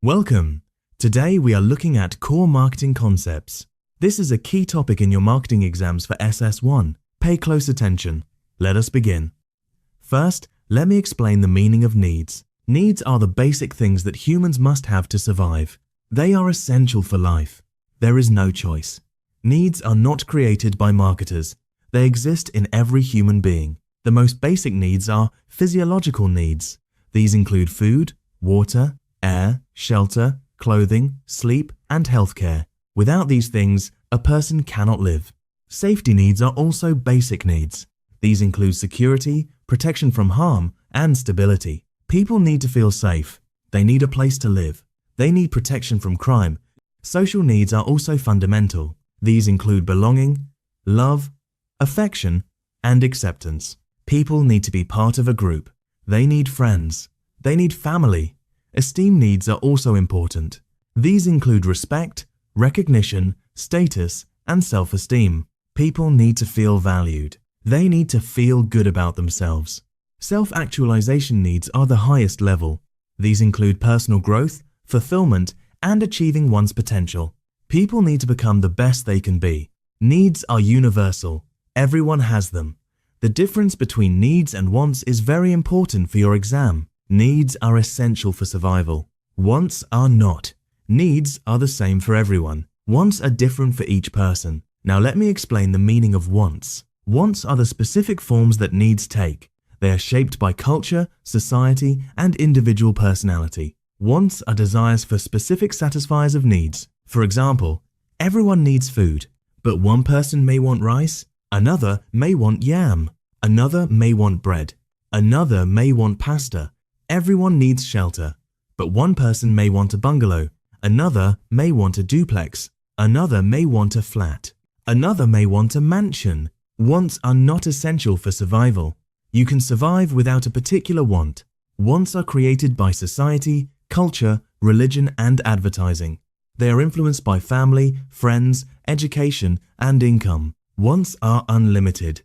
Welcome! Today we are looking at core marketing concepts. This is a key topic in your marketing exams for SS1. Pay close attention. Let us begin. First, let me explain the meaning of needs. Needs are the basic things that humans must have to survive. They are essential for life. There is no choice. Needs are not created by marketers. They exist in every human being. The most basic needs are physiological needs. These include food, water, air, shelter, clothing, sleep, and healthcare. Without these things, a person cannot live. Safety needs are also basic needs. These include security, protection from harm, and stability. People need to feel safe. They need a place to live. They need protection from crime. Social needs are also fundamental. These include belonging, love, affection, and acceptance. People need to be part of a group. They need friends. They need family. Esteem needs are also important. These include respect, recognition, status, and self-esteem. People need to feel valued. They need to feel good about themselves. Self-actualization needs are the highest level. These include personal growth, fulfillment, and achieving one's potential. People need to become the best they can be. Needs are universal. Everyone has them. The difference between needs and wants is very important for your exam. Needs are essential for survival. Wants are not. Needs are the same for everyone. Wants are different for each person. Now let me explain the meaning of wants. Wants are the specific forms that needs take. They are shaped by culture, society, and individual personality. Wants are desires for specific satisfiers of needs. For example, everyone needs food, but one person may want rice, another may want yam, another may want bread, another may want pasta. Everyone needs shelter, but one person may want a bungalow, another may want a duplex, another may want a flat, another may want a mansion. Wants are not essential for survival. You can survive without a particular want. Wants are created by society, culture, religion, and advertising. They are influenced by family, friends, education, and income. Wants are unlimited.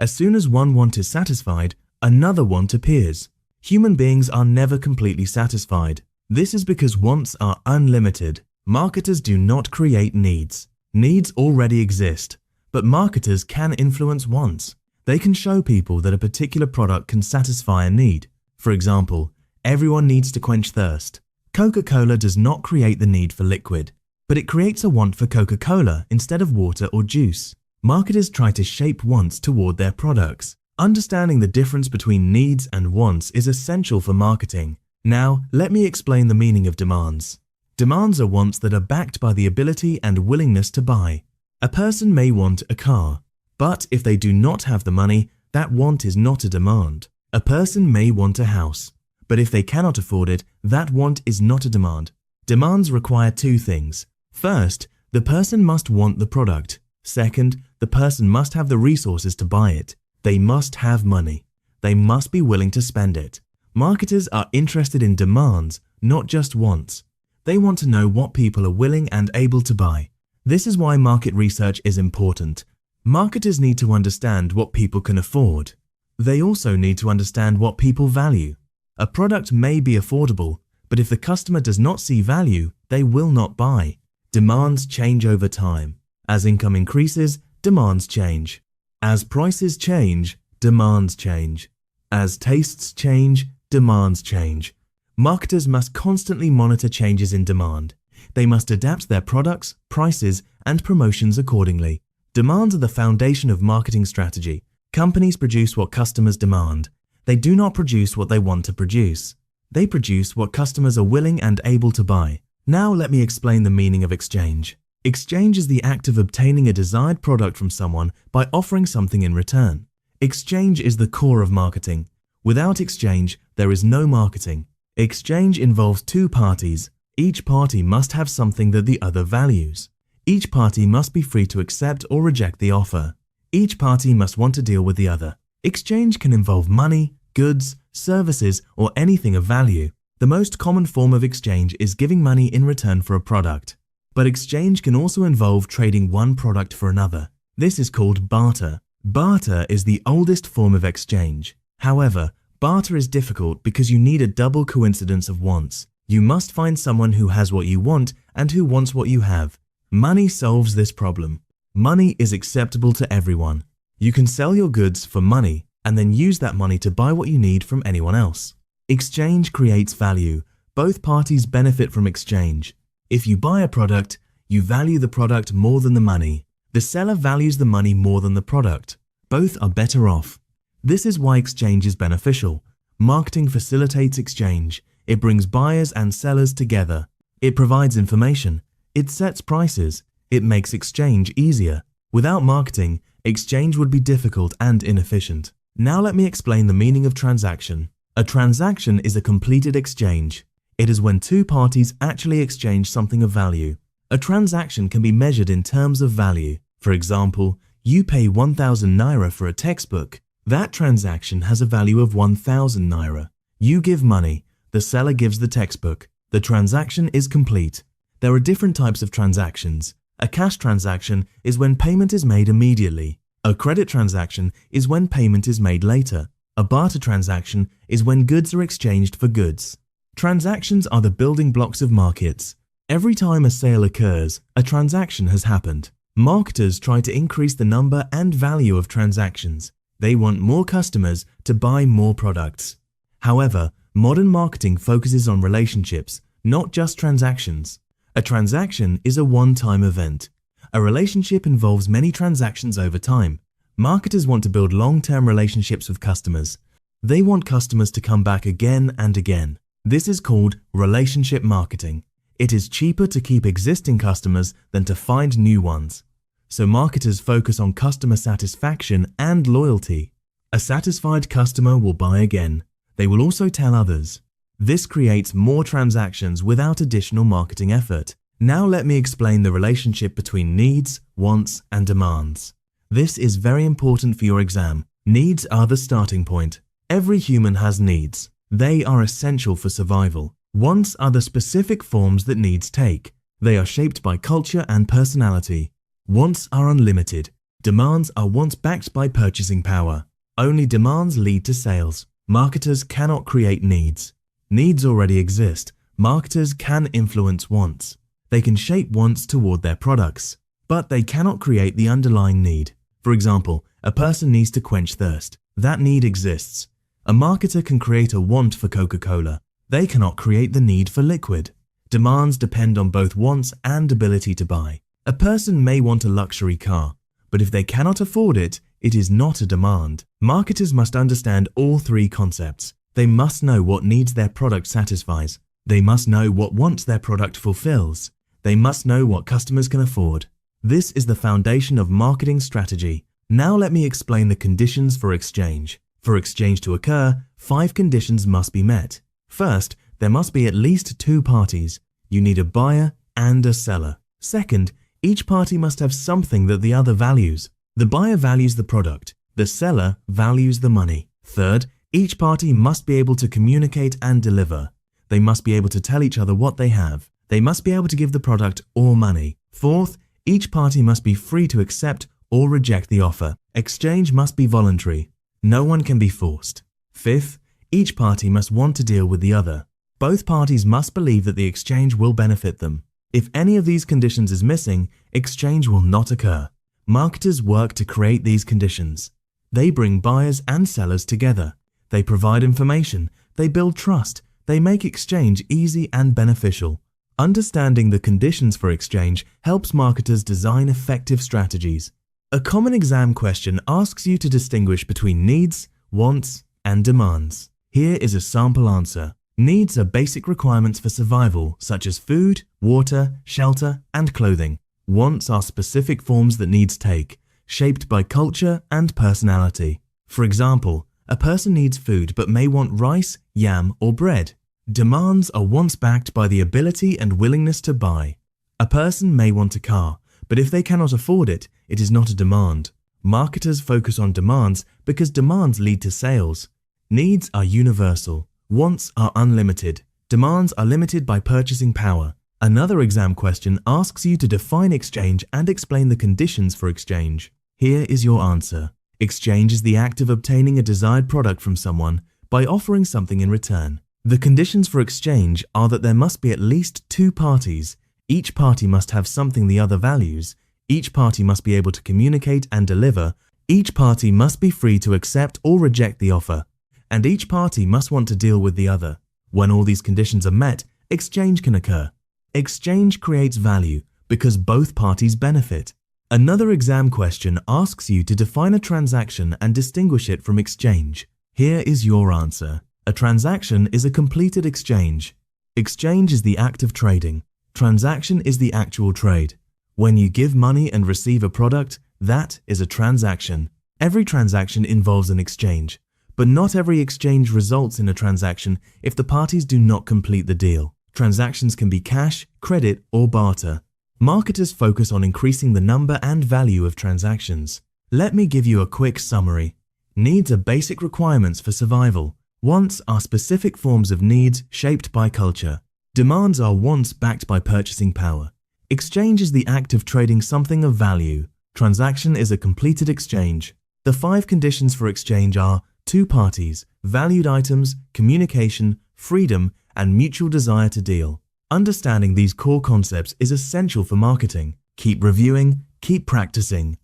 As soon as one want is satisfied, another want appears. Human beings are never completely satisfied. This is because wants are unlimited. Marketers do not create needs. Needs already exist, but marketers can influence wants. They can show people that a particular product can satisfy a need. For example, everyone needs to quench thirst. Coca-Cola does not create the need for liquid, but it creates a want for Coca-Cola instead of water or juice. Marketers try to shape wants toward their products. Understanding the difference between needs and wants is essential for marketing. Now, let me explain the meaning of demands. Demands are wants that are backed by the ability and willingness to buy. A person may want a car, but if they do not have the money, that want is not a demand. A person may want a house, but if they cannot afford it, that want is not a demand. Demands require two things. First, the person must want the product. Second, the person must have the resources to buy it. They must have money. They must be willing to spend it. Marketers are interested in demands, not just wants. They want to know what people are willing and able to buy. This is why market research is important. Marketers need to understand what people can afford. They also need to understand what people value. A product may be affordable, but if the customer does not see value, they will not buy. Demands change over time. As income increases, demands change. As prices change, demands change. As tastes change, demands change. Marketers must constantly monitor changes in demand. They must adapt their products, prices, and promotions accordingly. Demands are the foundation of marketing strategy. Companies produce what customers demand. They do not produce what they want to produce. They produce what customers are willing and able to buy. Now let me explain the meaning of exchange. Exchange is the act of obtaining a desired product from someone by offering something in return. Exchange is the core of marketing. Without exchange, there is no marketing. Exchange involves two parties. Each party must have something that the other values. Each party must be free to accept or reject the offer. Each party must want to deal with the other. Exchange can involve money, goods, services, or anything of value. The most common form of exchange is giving money in return for a product. But exchange can also involve trading one product for another. This is called barter. Barter is the oldest form of exchange. However, barter is difficult because you need a double coincidence of wants. You must find someone who has what you want and who wants what you have. Money solves this problem. Money is acceptable to everyone. You can sell your goods for money and then use that money to buy what you need from anyone else. Exchange creates value. Both parties benefit from exchange. If you buy a product, you value the product more than the money. The seller values the money more than the product. Both are better off. This is why exchange is beneficial. Marketing facilitates exchange. It brings buyers and sellers together. It provides information. It sets prices. It makes exchange easier. Without marketing, exchange would be difficult and inefficient. Now let me explain the meaning of transaction. A transaction is a completed exchange. It is when two parties actually exchange something of value. A transaction can be measured in terms of value. For example, you pay 1,000 naira for a textbook. That transaction has a value of 1,000 naira. You give money. The seller gives the textbook. The transaction is complete. There are different types of transactions. A cash transaction is when payment is made immediately. A credit transaction is when payment is made later. A barter transaction is when goods are exchanged for goods. Transactions are the building blocks of markets. Every time a sale occurs, a transaction has happened. Marketers try to increase the number and value of transactions. They want more customers to buy more products. However, modern marketing focuses on relationships, not just transactions. A transaction is a one-time event. A relationship involves many transactions over time. Marketers want to build long-term relationships with customers. They want customers to come back again and again. This is called relationship marketing. It is cheaper to keep existing customers than to find new ones. So marketers focus on customer satisfaction and loyalty. A satisfied customer will buy again. They will also tell others. This creates more transactions without additional marketing effort. Now let me explain the relationship between needs, wants, and demands. This is very important for your exam. Needs are the starting point. Every human has needs. They are essential for survival. Wants are the specific forms that needs take. They are shaped by culture and personality. Wants are unlimited. Demands are wants backed by purchasing power. Only demands lead to sales. Marketers cannot create needs. Needs already exist. Marketers can influence wants. They can shape wants toward their products, but they cannot create the underlying need. For example, a person needs to quench thirst. That need exists. A marketer can create a want for Coca-Cola. They cannot create the need for liquid. Demands depend on both wants and ability to buy. A person may want a luxury car, but if they cannot afford it, it is not a demand. Marketers must understand all three concepts. They must know what needs their product satisfies. They must know what wants their product fulfills. They must know what customers can afford. This is the foundation of marketing strategy. Now let me explain the conditions for exchange. For exchange to occur, 5 conditions must be met. First, there must be at least 2 parties. You need a buyer and a seller. Second, each party must have something that the other values. The buyer values the product. The seller values the money. Third, each party must be able to communicate and deliver. They must be able to tell each other what they have. They must be able to give the product or money. Fourth, each party must be free to accept or reject the offer. Exchange must be voluntary. No one can be forced. Fifth, each party must want to deal with the other. Both parties must believe that the exchange will benefit them. If any of these conditions is missing, exchange will not occur. Marketers work to create these conditions. They bring buyers and sellers together. They provide information. They build trust. They make exchange easy and beneficial. Understanding the conditions for exchange helps marketers design effective strategies. A common exam question asks you to distinguish between needs, wants, and demands. Here is a sample answer. Needs are basic requirements for survival, such as food, water, shelter, and clothing. Wants are specific forms that needs take, shaped by culture and personality. For example, a person needs food but may want rice, yam, or bread. Demands are wants backed by the ability and willingness to buy. A person may want a car, but if they cannot afford it, it is not a demand. Marketers focus on demands because demands lead to sales. Needs are universal. Wants are unlimited. Demands are limited by purchasing power. Another exam question asks you to define exchange and explain the conditions for exchange. Here is your answer. Exchange is the act of obtaining a desired product from someone by offering something in return. The conditions for exchange are that there must be at least two parties. Each party must have something the other values. Each party must be able to communicate and deliver. Each party must be free to accept or reject the offer. And each party must want to deal with the other. When all these conditions are met, exchange can occur. Exchange creates value because both parties benefit. Another exam question asks you to define a transaction and distinguish it from exchange. Here is your answer. A transaction is a completed exchange. Exchange is the act of trading. Transaction is the actual trade. When you give money and receive a product, that is a transaction. Every transaction involves an exchange, but not every exchange results in a transaction if the parties do not complete the deal. Transactions can be cash, credit, or barter. Marketers focus on increasing the number and value of transactions. Let me give you a quick summary. Needs are basic requirements for survival. Wants are specific forms of needs shaped by culture. Demands are wants backed by purchasing power. Exchange is the act of trading something of value. Transaction is a completed exchange. The 5 conditions for exchange are two parties, valued items, communication, freedom, and mutual desire to deal. Understanding these core concepts is essential for marketing. Keep reviewing, keep practicing.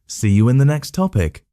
See you in the next topic.